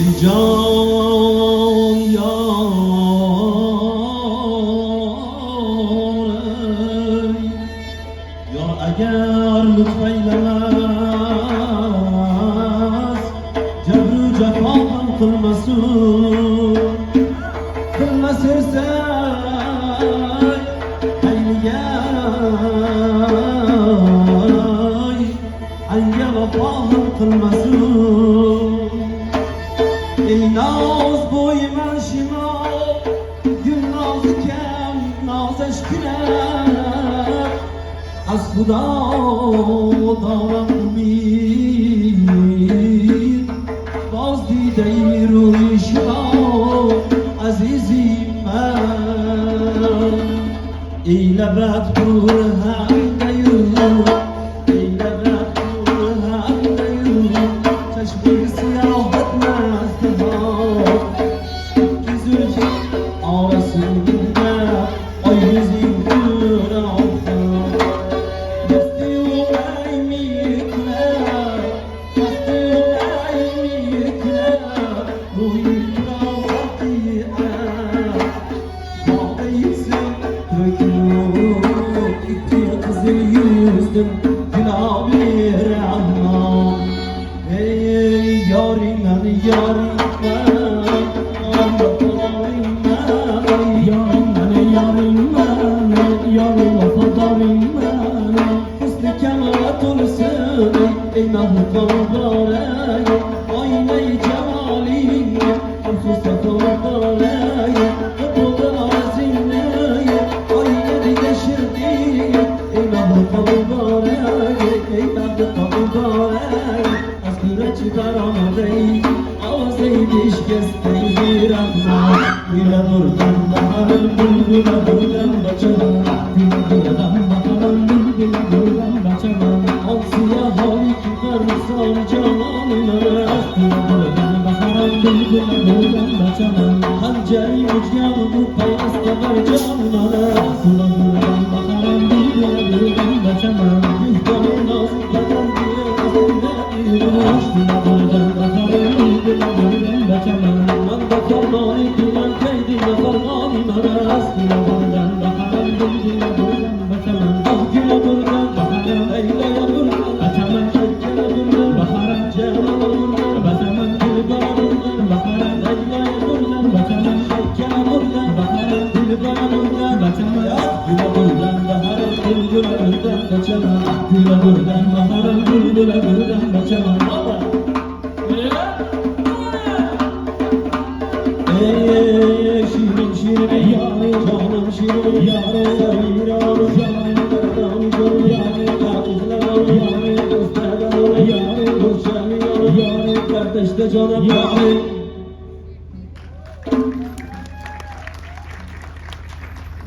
can yar eğer lütfeylemez cebru cefa ham kılmasın kılmasırsa eyleyey enge vefa ham kılmasın ey naz boy merşima gül nazı kem naz eşkine az Huda dağlam umid baz dide-i ruy şifa azizim ben eyle bedbur hem deyim eyle bedbur hem deyim çeşme siyah etmez daha ki zülfü arasında ay yüzüm gül Hancari müjgan bu payasta var canlara Kulağından bakaran bilgilerden bakamam Yüzdanın nazlıklardan diye azimde yürüş Kulağından bakaran bilgilerden bakamam Manda karmani duman keydine karmani maras Kulağından bakaran bilgilerden bakamam Ah güle buradan bakaran eyleye buradan bakamam Şekkele buradan bakaran cemala buradan bakamam Gülbana buradan bakaran eyleye buradan bakamam Şekkele buradan bakaran gülbana buradan bakamam Güle buradan bakaran gülgüle buradan bakamam Güle buradan bakaran gülgüle buradan bakamam Ey şirin şirin yâri canım şirin yâri yâri yâri Kardeşte canım yâri